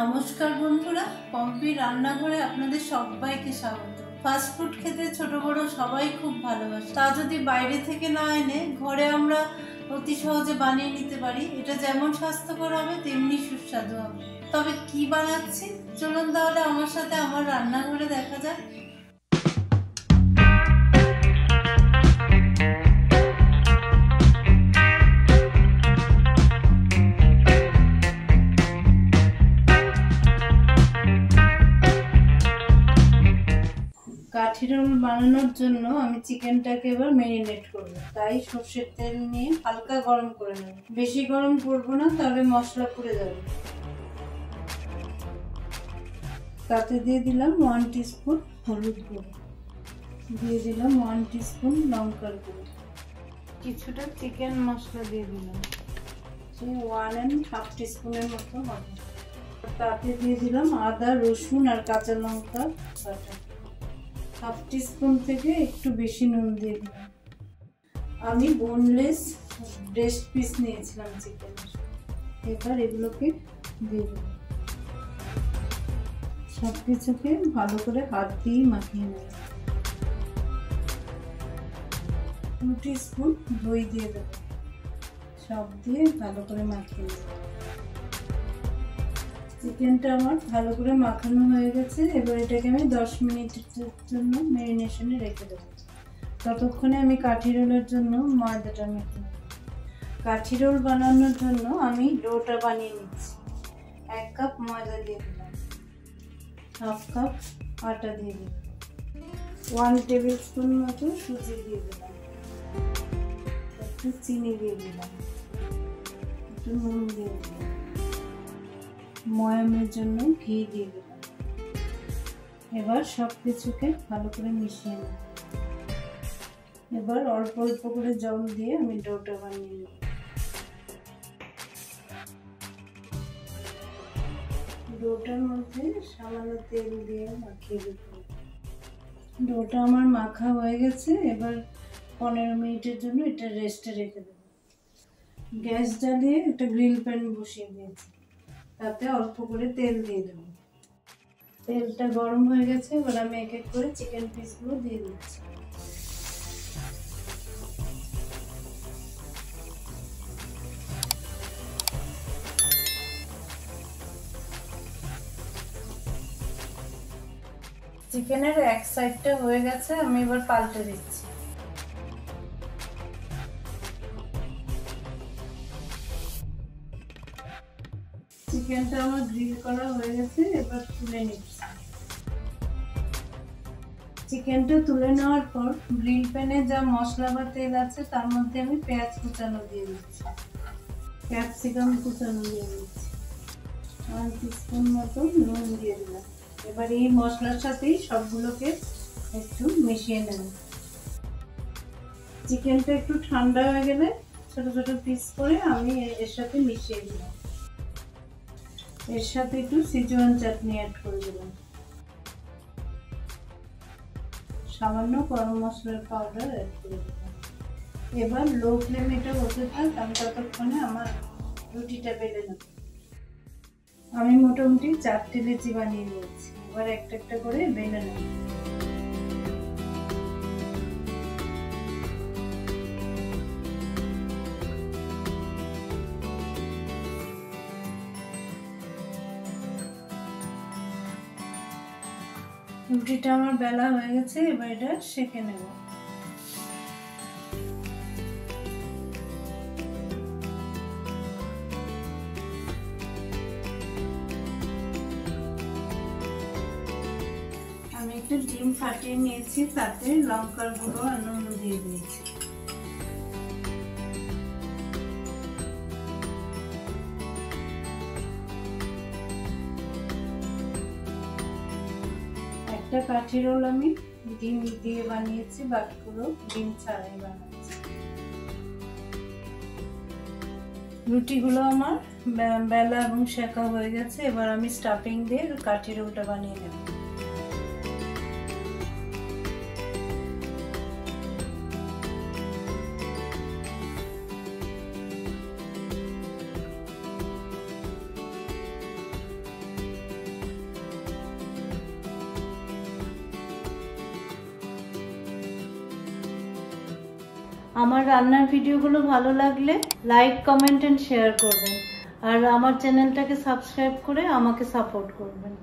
নমস্কার বন্ধুরা, পম্পি রান্নাঘরে আপনাদের সবাইকে স্বাগত। ফাস্ট ফুড খেতে ছোট বড় সবাই খুব ভালোবাসে। তা যদি বাইরে থেকে না এনে ঘরে আমরা অতি সহজে বানিয়ে নিতে পারি, এটা যেমন স্বাস্থ্যকর হবে তেমনি সুস্বাদু হবে। তবে কি বানাচ্ছি চলুন তাহলে আমার সাথে আমার রান্নাঘরে দেখা যাক। কাঠি রোল বানানোর জন্য আমি চিকেনটাকে এবার ম্যারিনেট করব। তাই সর্ষের তেল নিয়ে হালকা গরম করে নেব। বেশি গরম করব না, তাহলে মশলা পুড়ে যাবে। তাতে দিয়ে দিলাম 1 টিস্পুন হলুদ গুঁড়ো, দিয়ে দিলাম 1 টিস্পুন লঙ্কার গুঁড়ো, কিছুটা চিকেন মশলা দিয়ে দিলাম, 1.5 টিস্পুনের মতো হবে। তাতে দিয়ে দিলাম আদা রসুন আর কাঁচা লঙ্কা বাটা, 1/2 টিস্পুন থেকে একটু বেশি নুন দিয়ে দিলাম। আমি বোনলেস ব্রেস্ট পিস নিয়েছিলাম চিকেনের। এবার এগুলোকে দিয়ে দেব। সব কিছুকে ভালো করে হাত দিয়ে মাখিয়ে নেব। 2 টিস্পুন দই দিয়ে দেব, সব দিয়ে ভালো করে মাখিয়ে নেব। চিকেনটা আমার ভালো করে মাখানো হয়ে গেছে। এবার এটাকে আমি 10 মিনিটের জন্য ম্যারিনেশনে রেখে দেবো। ততক্ষণে আমি কাঠি রোলের জন্য ময়দাটা মেখে নেব। কাঠি রোল বানানোর জন্য আমি ডোটা বানিয়ে নিচ্ছি। 1 কাপ ময়দা দিয়ে দিলাম, 1/2 কাপ আটা দিয়ে দিলাম, 1 টেবিল স্পুন মতো সুজি দিয়ে দিলাম, একটু চিনি দিয়ে দিলাম, একটু নুন দিয়ে দিলাম, ময়ামের জন্য ঘি দিয়ে দিলাম। এবার সব কিছুকে ভালো করে মিশিয়ে নেব। এবার অল্প অল্প করে জল দিয়ে আমি ডোটা বানিয়ে নেব। ডোটার মধ্যে সামান্য তেল দিয়ে মাখিয়ে দেব। ডোটা আমার মাখা হয়ে গেছে। এবার 15 মিনিটের জন্য এটা রেস্টে রেখে দেব। গ্যাস জ্বালিয়ে একটা গ্রিল প্যান বসিয়ে দিয়েছি, তাতে অল্প করে তেল দিয়ে দেবো। তেলটা গরম হয়ে গেছে। এবার আমি এক এক করে চিকেন পিসগুলো দিয়ে দিচ্ছি। চিকেনের এক সাইডটা হয়ে গেছে, আমি এবার পাল্টে দিচ্ছি। চিকেনটা আমার গ্রিল করা হয়ে গেছে, এবার তুলে নিচ্ছি। চিকেনটা তুলে নেওয়ার পর গ্রিল প্যানে যা মশলা বা তেল আছে তার মধ্যে আমি পেঁয়াজ কুচানো দিয়ে দিচ্ছি, ক্যাপসিকাম কুচানো দিয়ে দিচ্ছি, 1 টিস্পুন মতো নুন দিয়ে দিলাম। এবার এই মশলার সাথেই সবগুলোকে একটু মিশিয়ে নেব। চিকেনটা একটু ঠান্ডা হয়ে গেলে ছোট ছোট পিস করে আমি এর সাথে মিশিয়ে দিলাম। এর সাথে একটু সিজওয়ান চাটনি অ্যাড করে দিলাম, সামান্য গরম মশলার পাউডার অ্যাড করে দিলাম। এবার লো ফ্লেমে এটা হতে থাক, আমি ততক্ষণে আমার রুটিটা বেলে নেব। আমি মোটামুটি 4টে লেচি বানিয়ে নিয়েছি। এবার একটা একটা করে বেলে নেব। রুটিটা আমার বেলা হয়ে গেছে। এবার এটা সেঁকে নেব। আমি একটু ডিম ফাটিয়ে নিয়েছি, তাতে লঙ্কার গুঁড়ো আর নুন দিয়ে দিয়েছি। একটা কাঠি রোল আমি ডিম দিয়ে বানিয়েছি, বাকিগুলো ডিম ছাড়াই বানাচ্ছি। রুটিগুলো আমার বেলা এবং সেঁকা হয়ে গেছে। এবার আমি স্টাফিং দিয়ে কাঠি রোলটা বানিয়ে নেব। আমার রান্নার ভিডিওগুলো ভালো লাগলে লাইক, কমেন্ট এন্ড শেয়ার করবেন, আর আমার চ্যানেলটাকে সাবস্ক্রাইব করে আমাকে সাপোর্ট করবেন।